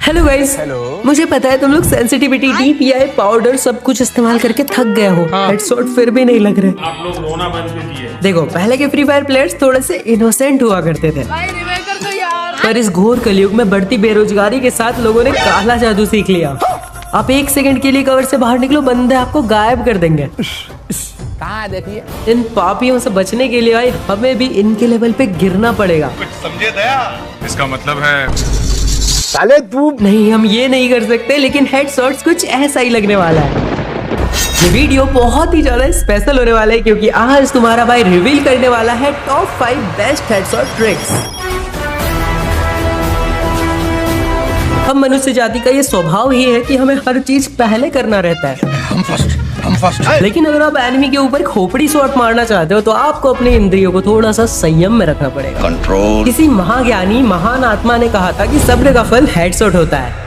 Hello guys. मुझे पता है तुम लोग सेंसिटिविटी DPI पाउडर सब कुछ इस्तेमाल करके थक गए हो। हेडशॉट फिर भी नहीं लग रहे। आप लोग रोना बंद कीजिए। देखो पहले के फ्री फायर प्लेयर्स थोड़े से इनोसेंट हुआ करते थे, पर इस घोर कलयुग में बढ़ती बेरोजगारी के साथ लोगों ने काला जादू सीख लिया। आप 1 सेकंड के लिए कवर से बाहर निकलो, बंदे आपको गायब कर देंगे। कहाँ देखिए इन पापियों से बचने के लिए भाई हमें भी इनके लेवल पे गिरना पड़ेगा। कुछ समझे दया? इसका मतलब है साले तू नहीं, हम ये नहीं कर सकते, लेकिन हेडशॉट्स कुछ ऐसा ही लगने वाला है। ये वीडियो बहुत ही ज्यादा स्पेशल होने वाला है क्योंकि आज तुम्हारा भाई रिवील करने वाला है टॉप 5 बेस्ट हेडशॉट ट्रिक्स। हम मनुष्य जाति का ये स्वभाव ही है कि हमें हर चीज पहले करना रहता है। हम फर्स्ट। लेकिन अगर आप एनिमी के ऊपर खोपड़ी शॉट मारना चाहते हो तो आपको अपने इंद्रियों को थोड़ा सा संयम में रखना पड़ेगा। कंट्रोल। किसी महाज्ञानी महान आत्मा ने कहा था कि सब्र का फल हेडशॉट होता है।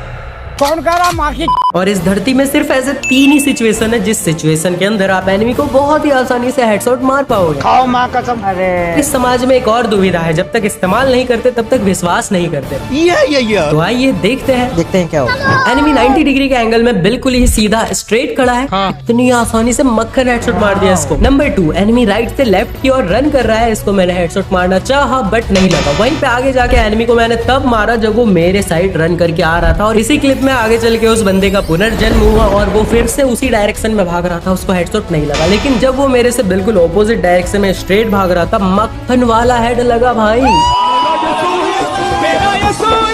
कौन कर रहा मार्केट? और इस धरती में सिर्फ ऐसे 3 ही सिचुएशन है जिस सिचुएशन के अंदर आप एनिमी को बहुत ही आसानी से हेडशॉट मार पाओगे। खाओ माँ कसम। अरे इस समाज में एक और दुविधा है, जब तक इस्तेमाल नहीं करते तब तक विश्वास नहीं करते। ये तो आइए देखते हैं क्या होगा। एनिमी 90 डिग्री के एंगल में बिल्कुल ही सीधा स्ट्रेट खड़ा है। इतनी आसानी से मक्खन हेडशॉट मार दिया इसको। नंबर 2, एनिमी राइट से लेफ्ट की ओर रन कर रहा है। इसको मैंने हेडशॉट मारना चाहा बट नहीं लगा। वहीं पे आगे जाके एनिमी को मैंने तब मारा जब वो मेरे साइड रन करके आ रहा था और इसी क्लिप में आगे चल के उस बंदे का पुनर्जन्म हुआ और वो फिर से उसी डायरेक्शन में भाग रहा था। उसको हेडशॉट नहीं लगा, लेकिन जब वो मेरे से बिल्कुल ऑपोजिट डायरेक्शन में स्ट्रेट भाग रहा था, मक्खन वाला हेड लगा भाई।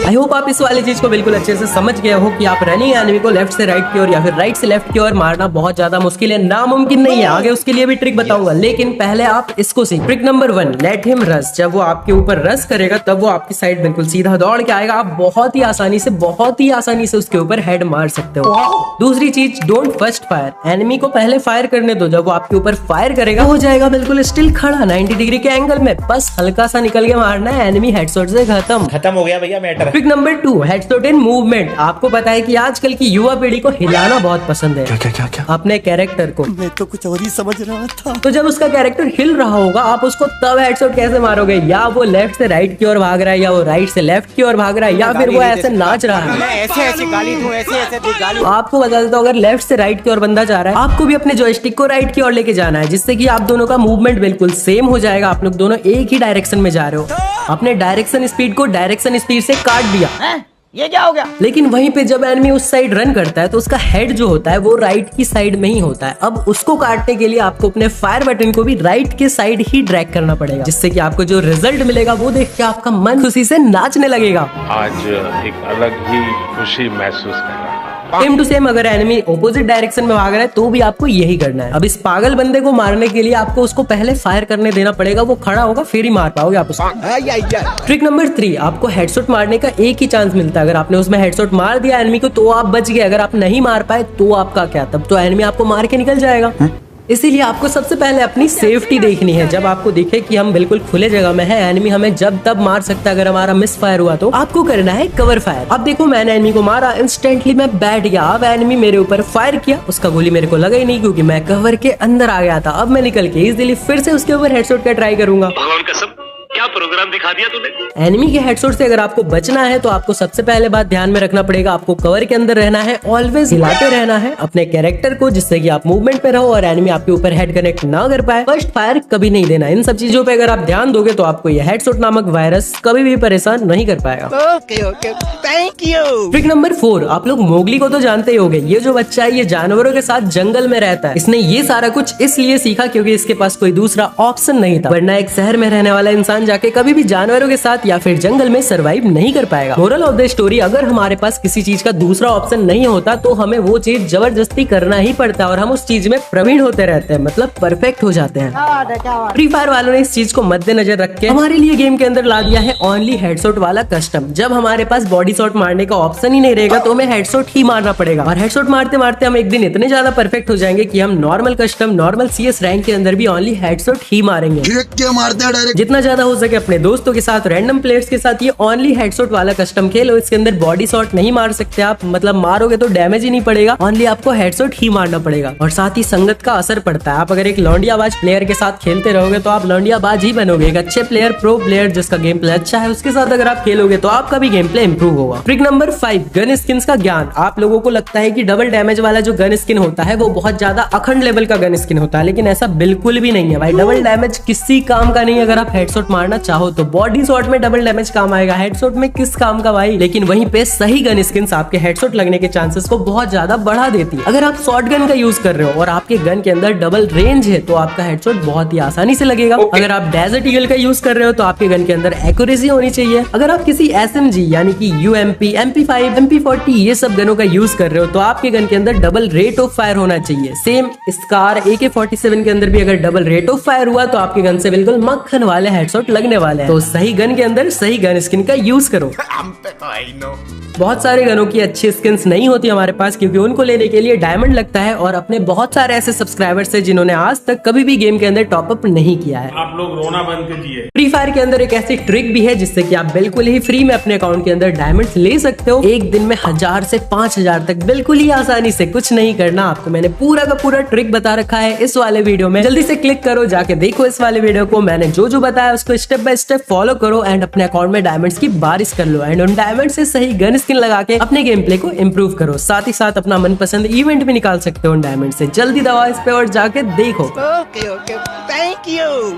आई होप आप इस वाली चीज को बिल्कुल अच्छे से समझ गए हो कि आप रनिंग एनिमी को लेफ्ट से राइट की ओर या फिर राइट से लेफ्ट की ओर मारना बहुत ज्यादा मुश्किल है, नामुमकिन नहीं है। आगे उसके लिए भी ट्रिक बताऊंगा, लेकिन पहले आप इसको सीख। Trick number 1, let him rush. जब वो आपके ऊपर रश करेगा तब वो आपकी साइड बिल्कुल सीधा दौड़ के आएगा। आप बहुत ही आसानी से उसके ऊपर हेड मार सकते हो। दूसरी चीज, डोंट फर्स्ट फायर। एनिमी को पहले फायर करने दो। जब वो आपके ऊपर फायर करेगा हो जाएगा बिल्कुल स्टिल खड़ा 90 डिग्री के एंगल में, बस हल्का सा निकल के मारना है। एनिमी हेडशॉट से खत्म हो गया भैया matter. Trick number 2, headshot in movement. आपको पता है कि आजकल की युवा पीढ़ी को हिलाना बहुत पसंद है। क्या? अपने कैरेक्टर को। मैं तो कुछ और ही समझ रहा था। तो जब उसका कैरेक्टर हिल रहा होगा आप उसको तब हेडशॉट कैसे मारोगे? या वो लेफ्ट से राइट की ओर भाग रहा है, या वो राइट से लेफ्ट की ओर भाग रहा है, या फिर वो ऐसे नाच रहा है। ऐसे गाली दूं, ऐसे गाली। आपको बता देता हूं, अगर लेफ्ट से राइट की ओर बंदा जा रहा है, आपको भी अपने जॉयस्टिक को राइट की ओर लेके जाना है, जिससे कि आप दोनों का मूवमेंट बिल्कुल सेम हो जाएगा। आप लोग दोनों एक ही डायरेक्शन में जा रहे हो। अपने डायरेक्शन स्पीड को डायरेक्शन स्पीड से काट दिया। ये क्या हो गया? लेकिन वहीं पे जब एनिमी उस साइड रन करता है तो उसका हेड जो होता है वो राइट की साइड में ही होता है। अब उसको काटने के लिए आपको अपने फायर बटन को भी राइट के साइड ही ड्रैग करना पड़ेगा, जिससे कि आपको जो रिजल्ट मिलेगा वो देख के आपका मन खुशी से नाचने लगेगा। आज एक अलग ही खुशी महसूस कर रहा हूं। सेम टू सेम अगर एनिमी ऑपोजिट डायरेक्शन में भाग रहा है तो भी आपको यही करना है। अब इस पागल बंदे को मारने के लिए आपको उसको पहले फायर करने देना पड़ेगा। वो खड़ा होगा फिर ही मार पाओगे आप उसको। ट्रिक नंबर 3, आपको हेडशॉट मारने का एक ही चांस मिलता है। अगर आपने उसमें हेडशॉट मार दिया एनिमी को तो आप बच गए। अगर आप नहीं मार पाए तो आपका क्या? तब तो एनिमी आपको मार के निकल जाएगा। इसीलिए आपको सबसे पहले अपनी सेफ्टी देखनी है। जब आपको दिखे कि हम बिल्कुल खुले जगह में हैं, एनिमी हमें जब तब मार सकता है। अगर हमारा मिस फायर हुआ तो आपको करना है कवर फायर। अब देखो मैंने एनिमी को मारा, इंस्टेंटली मैं बैठ गया। अब एनिमी मेरे ऊपर फायर किया, उसका गोली मेरे को लगा ही नहीं क्योंकि मैं कवर के अंदर आ गया था। अब मैं निकल के इजीली फिर से उसके ऊपर हेडशॉट का ट्राई करूंगा। भगवान कसम, क्या प्रोग्राम दिखा दिया तूने। एनिमी के हेडशॉट से अगर आपको बचना है तो आपको सबसे पहले बात ध्यान में रखना पड़ेगा, आपको कवर के अंदर रहना है, ऑलवेज हिलाते रहना है अपने कैरेक्टर को, जिससे कि आप मूवमेंट पे रहो और एनिमी आपके ऊपर हेड कनेक्ट ना कर पाए। फर्स्ट फायर कभी नहीं देना। इन सब चीजों पे अगर आप ध्यान दोगे तो आपको ये हेडशॉट नामक वायरस कभी भी परेशान नहीं कर पाएगा। Okay thank you. Trick number 4, आप लोग मोगली को तो जानते ही होंगे। ये जो बच्चा है ये जानवरों के साथ जंगल में रहता है। इसने ये सारा कुछ इसलिए सीखा क्योंकि इसके पास कोई दूसरा ऑप्शन नहीं था, वरना एक शहर में रहने वाला इंसान जाके कभी भी जानवरों के साथ या फिर जंगल में सरवाइव नहीं कर पाएगा। मोरल ऑफ द स्टोरी, अगर हमारे पास किसी चीज का दूसरा ऑप्शन नहीं होता तो हमें वो चीज जबरदस्ती करना ही पड़ता है और हम उस चीज में प्रवीण होते रहते हैं, मतलब परफेक्ट हो जाते हैं। फ्री फायर वालों ने इस चीज को मद्देनजर रख के हमारे लिए गेम के अंदर ला दिया है ओनली हेडशॉट वाला कस्टम। जब हमारे पास बॉडी शॉट मारने का ऑप्शन ही नहीं रहेगा तो हमें हेडशॉट ही मारना पड़ेगा। और हेडशॉट मारते मारते हम एक दिन इतने ज्यादा परफेक्ट हो जाएंगे कि हम normal custom, normal CS rank के अंदर भी ओनली हेडशॉट ही मारेंगे। मारते हैं डायरेक्ट। जितना ज्यादा हो सके अपने दोस्तों के साथ, रैंडम प्लेयर्स के साथ ये ओनली हेडशॉट वाला कस्टम खेल हो। इसके अंदर बॉडी शॉट नहीं मार सकते आप, मतलब मारोगे तो डैमेज ही नहीं पड़ेगा, ओनली आपको हेडशॉट ही मारना पड़ेगा। और साथ ही संगत का असर पड़ता है। आप अगर एक लौंडियाबाज प्लेयर के साथ खेलते रहोगे तो आप लौंडियाबाज ही बनोगे। एक अच्छे प्लेयर, प्रो प्लेयर जिसका गेम प्ले अच्छा है, उसके साथ अगर आप खेलोगे तो आपका भी गेम प्ले इंप्रूव होगा। ट्रिक नंबर 5, गन स्किन का ज्ञान। आप लोगों को लगता है कि डबल डैमेज वाला जो गन स्किन होता है वो बहुत ज्यादा अखंड लेवल का गन स्किन होता है, लेकिन ऐसा बिल्कुल भी नहीं है भाई। डबल डैमेज किसी काम का नहीं। अगर आप हेडशॉट मारना चाहो तो बॉडी शॉट में डबल डैमेज काम आएगा, हेडशॉट में किस काम का भाई। लेकिन वहीं पे सही गन स्किन आपके हेडशॉट लगने के चांसेस को बहुत ज्यादा बढ़ा देती है। अगर आप शॉर्ट गन का यूज कर रहे हो और आपके गन के अंदर डबल रेंज है तो आपका हेडशॉट बहुत ही आसानी से लगेगा। अगर आप डेजर्ट ईगल का यूज कर रहे हो तो आपके गन के अंदर एक्यूरेसी होनी चाहिए। अगर आप किसी SMG यानी कि UMP, MP5, MP40 ये सब गनों का यूज कर रहे हो तो आपके गन के अंदर डबल रेट ऑफ फायर होना चाहिए। सेम स्कार AK-47 के अंदर भी अगर डबल रेट ऑफ फायर हुआ तो आपके गन से बिल्कुल मक्खन वाले हेडशॉट लगने वाले हैं। तो सही गन के अंदर सही गन स्किन का यूज करो। बहुत सारे गनों की अच्छी स्किन्स नहीं होती हमारे पास, क्योंकि उनको लेने के लिए डायमंड लगता है। और अपने बहुत सारे ऐसे सब्सक्राइबर्स हैं जिन्होंने आज तक कभी भी गेम के अंदर टॉप अप नहीं किया है। आप लोग रोना बंद कीजिए। फ्री फायर के अंदर एक ऐसी ट्रिक भी है जिससे कि आप बिल्कुल ही फ्री में अपने अकाउंट के अंदर डायमंड्स ले सकते हो। एक दिन में 1000 से 5000 तक बिल्कुल ही आसानी से, कुछ नहीं करना आपको। मैंने पूरा का पूरा ट्रिक बता रखा है इस वाले वीडियो में। जल्दी से क्लिक करो, जाके देखो इस वाले वीडियो को। मैंने जो जो बताया उसको स्टेप बाय स्टेप फॉलो करो एंड अपने अकाउंट में डायमंड्स की बारिश कर लो। एंड उन डायमंड से सही गन स्किन लगा के अपने गेम प्ले को इंप्रूव करो। साथ ही साथ अपना मनपसंद इवेंट भी निकाल सकते हो उन डायमंड से। जल्दी दबाओ इस पे और जाके देखो। Okay okay, thank you.